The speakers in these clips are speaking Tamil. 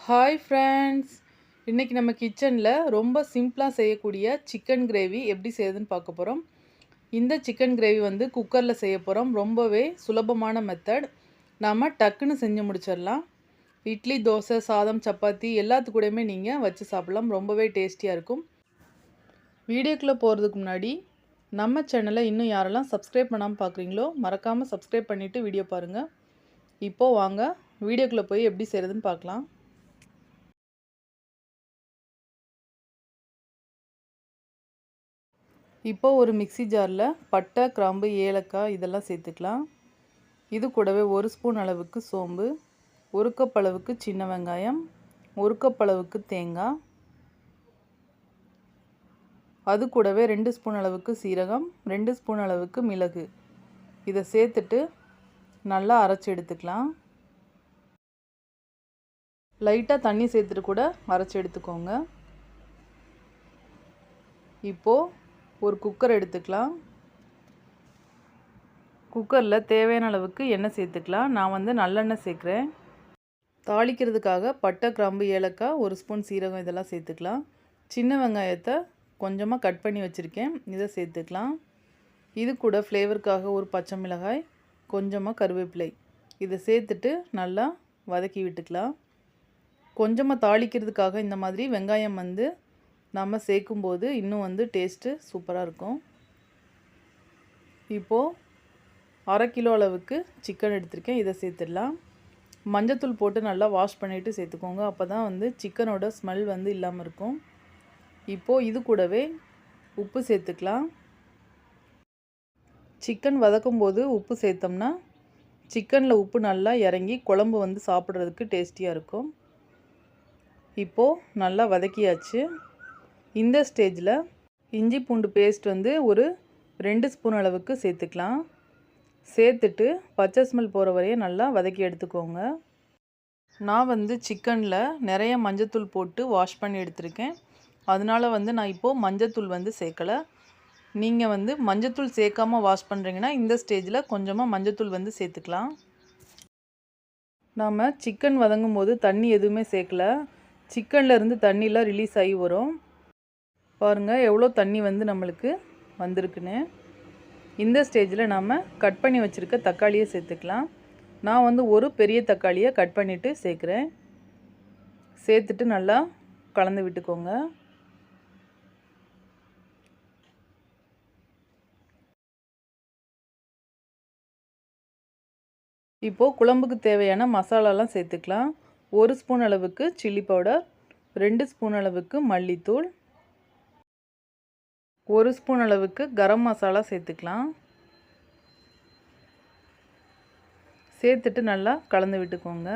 ஹாய் ஃப்ரெண்ட்ஸ், இன்றைக்கி நம்ம கிச்சனில் ரொம்ப சிம்பிளாக செய்யக்கூடிய சிக்கன் கிரேவி எப்படி செய்யுதுன்னு பார்க்க போகிறோம். இந்த சிக்கன் கிரேவி வந்து குக்கரில் செய்ய போகிறோம். ரொம்பவே சுலபமான மெத்தட். நாம் டக்குன்னு செஞ்சு முடிச்சிடலாம். இட்லி, தோசை, சாதம், சப்பாத்தி எல்லாத்துக்கூடையுமே நீங்கள் வச்சு சாப்பிட்லாம். ரொம்பவே டேஸ்டியாக இருக்கும். வீடியோக்குள்ளே போகிறதுக்கு முன்னாடி நம்ம சேனலை இன்னும் யாரெல்லாம் சப்ஸ்கிரைப் பண்ணாமல் பார்க்குறீங்களோ மறக்காமல் சப்ஸ்கிரைப் பண்ணிவிட்டு வீடியோ பாருங்கள். இப்போது வாங்க வீடியோக்குள்ளே போய் எப்படி செய்கிறதுன்னு பார்க்கலாம். இப்போது ஒரு மிக்ஸி ஜாரில் பட்டை, கிராம்பு, ஏலக்காய் இதெல்லாம் சேர்த்துக்கலாம். இது கூடவே 1 ஸ்பூன் அளவுக்கு சோம்பு, 1 கப் அளவுக்கு சின்ன வெங்காயம், 1 கப் அளவுக்கு தேங்காய், அது கூடவே 2 ஸ்பூன் அளவுக்கு சீரகம், 2 ஸ்பூன் அளவுக்கு மிளகு இதை சேர்த்துட்டு நல்லா அரைச்சி எடுத்துக்கலாம். லைட்டாக தண்ணி சேர்த்துட்டு கூட அரைச்சி எடுத்துக்கோங்க. இப்போது ஒரு குக்கர் எடுத்துக்கலாம். குக்கரில் தேவையான அளவுக்கு எண்ணெய் சேர்த்துக்கலாம். நான் வந்து நல்லெண்ணெய் சேர்க்குறேன். தாளிக்கிறதுக்காக பட்டை, கிராம்பு, ஏலக்காய், 1 ஸ்பூன் சீரகம் இதெல்லாம் சேர்த்துக்கலாம். சின்ன வெங்காயத்தை கொஞ்சமாக கட் பண்ணி வச்சுருக்கேன், இதை சேர்த்துக்கலாம். இது கூட ஃப்ளேவருக்காக ஒரு பச்சை மிளகாய், கொஞ்சமாக கருவேப்பிலை இதை சேர்த்துட்டு நல்லா வதக்கி விட்டுக்கலாம். கொஞ்சமாக தாளிக்கிறதுக்காக இந்த மாதிரி வெங்காயம் வந்து நம்ம சேர்க்கும்போது இன்னும் வந்து டேஸ்ட்டு சூப்பராக இருக்கும். இப்போது 1/2 கிலோ அளவுக்கு சிக்கன் எடுத்திருக்கேன், இதை சேர்த்துடலாம். மஞ்சத்தூள் போட்டு நல்லா வாஷ் பண்ணிவிட்டு சேர்த்துக்கோங்க. அப்போ தான் வந்து சிக்கனோட ஸ்மெல் வந்து இல்லாமல் இருக்கும். இப்போது இது கூடவே உப்பு சேர்த்துக்கலாம். சிக்கன் வதக்கும்போது உப்பு சேர்த்தோம்னா சிக்கனில் உப்பு நல்லா இறங்கி குழம்பு வந்து சாப்பிட்றதுக்கு டேஸ்டியாக இருக்கும். இப்போது நல்லா வதக்கியாச்சு. இந்த ஸ்டேஜில் இஞ்சி பூண்டு பேஸ்ட் வந்து ஒரு 2 ஸ்பூன் அளவுக்கு சேர்த்துக்கலாம். சேர்த்துட்டு பச்சை ஸ்மெல் போகிற வரையும் நல்லா வதக்கி எடுத்துக்கோங்க. நான் வந்து சிக்கனில் நிறைய மஞ்சத்தூள் போட்டு வாஷ் பண்ணி எடுத்திருக்கேன். அதனால் வந்து நான் இப்போது மஞ்சத்தூள் வந்து சேர்க்கலை. நீங்கள் வந்து மஞ்சத்தூள் சேர்க்காமல் வாஷ் பண்ணுறீங்கன்னா இந்த ஸ்டேஜில் கொஞ்சமாக மஞ்சத்தூள் வந்து சேர்த்துக்கலாம். நாம் சிக்கன் வதங்கும் போது தண்ணி எதுவுமே சேர்க்கலை. சிக்கனில் இருந்து தண்ணிலாம் ரிலீஸ் ஆகி வரும். பாருங்கள் எவ்வளோ தண்ணி வந்து நம்மளுக்கு வந்திருக்குன்னு. இந்த ஸ்டேஜில் நாம் கட் பண்ணி வச்சுருக்க தக்காளியை சேர்த்துக்கலாம். நான் வந்து ஒரு பெரிய தக்காளியை கட் பண்ணிவிட்டு சேர்க்குறேன். சேர்த்துட்டு நல்லா கலந்து விட்டுக்கோங்க. இப்போது குழம்புக்கு தேவையான மசாலாலாம் சேர்த்துக்கலாம். 1 ஸ்பூன் அளவுக்கு சில்லி பவுடர், 2 ஸ்பூன் அளவுக்கு மல்லித்தூள், 1 ஸ்பூன் அளவுக்கு கரம் மசாலா சேர்த்துக்கலாம். சேர்த்துட்டு நல்லா கலந்து விட்டுக்கோங்க.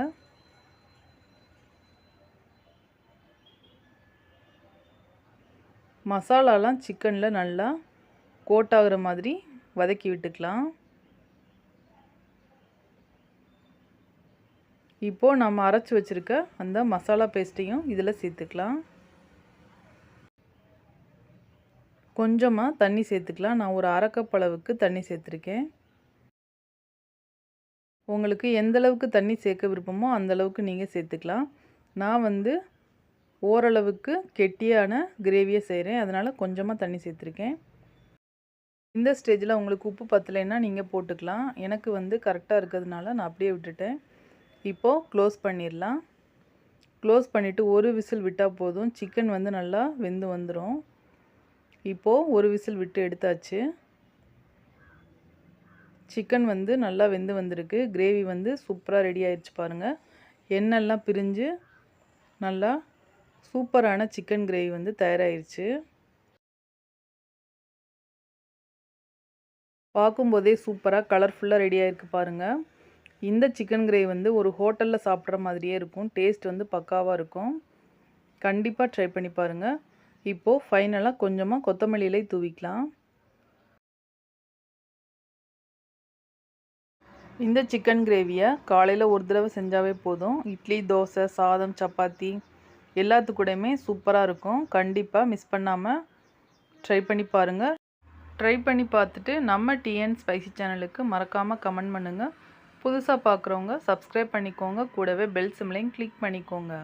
மசாலாலாம் சிக்கனில் நல்லா கோட் ஆகிற மாதிரி வதக்கி விட்டுக்கலாம். இப்போது நம்ம அரைச்சி வச்சுருக்க அந்த மசாலா பேஸ்ட்டையும் இதில் சேர்த்துக்கலாம். கொஞ்சமாக தண்ணி சேர்த்துக்கலாம். நான் ஒரு 1/2 கப் அளவுக்கு தண்ணி சேர்த்துருக்கேன். உங்களுக்கு எந்தளவுக்கு தண்ணி சேர்க்க விருப்பமோ அந்தளவுக்கு நீங்கள் சேர்த்துக்கலாம். நான் வந்து ஓரளவுக்கு கெட்டியான கிரேவியை செய்கிறேன், அதனால் கொஞ்சமாக தண்ணி சேர்த்துருக்கேன். இந்த ஸ்டேஜில் உங்களுக்கு உப்பு பத்தலைன்னா நீங்கள் போட்டுக்கலாம். எனக்கு வந்து கரெக்டாக இருக்கிறதுனால நான் அப்படியே விட்டுட்டேன். இப்போது க்ளோஸ் பண்ணிடலாம். க்ளோஸ் பண்ணிவிட்டு ஒரு விசில் விட்டால் போதும். சிக்கன் வந்து நல்லா வெந்து வந்துடும். இப்போது ஒரு விசில் விட்டு எடுத்தாச்சு. சிக்கன் வந்து நல்லா வெந்து வந்திருக்கு. கிரேவி வந்து சூப்பராக ரெடி ஆயிடுச்சு பாருங்கள். எண்ணெய்லாம் பிரிஞ்சு நல்லா சூப்பரான சிக்கன் கிரேவி வந்து தயாராகிடுச்சு. பார்க்கும்போதே சூப்பராக கலர்ஃபுல்லாக ரெடி ஆகிருக்கு பாருங்கள். இந்த சிக்கன் கிரேவி வந்து ஒரு ஹோட்டலில் சாப்பிட்ற மாதிரியே இருக்கும். டேஸ்ட் வந்து பக்காவாக இருக்கும். கண்டிப்பாக ட்ரை பண்ணி பாருங்கள். இப்போது ஃபைனலாக கொஞ்சமாக கொத்தமல்லி இலை தூவிக்கலாம். இந்த சிக்கன் கிரேவியை காலையில் ஒரு தடவை செஞ்சாவே போதும். இட்லி, தோசை, சாதம், சப்பாத்தி எல்லாத்துக்கூடையுமே சூப்பராக இருக்கும். கண்டிப்பாக மிஸ் பண்ணாமல் ட்ரை பண்ணி பாருங்கள். ட்ரை பண்ணி பார்த்துட்டு நம்ம டிஎன் ஸ்பைசி சேனலுக்கு மறக்காமல் கமெண்ட் பண்ணுங்கள். புதுசாக பார்க்குறவங்க சப்ஸ்கிரைப் பண்ணிக்கோங்க. கூடவே பெல் சிம்லையும் கிளிக் பண்ணிக்கோங்க.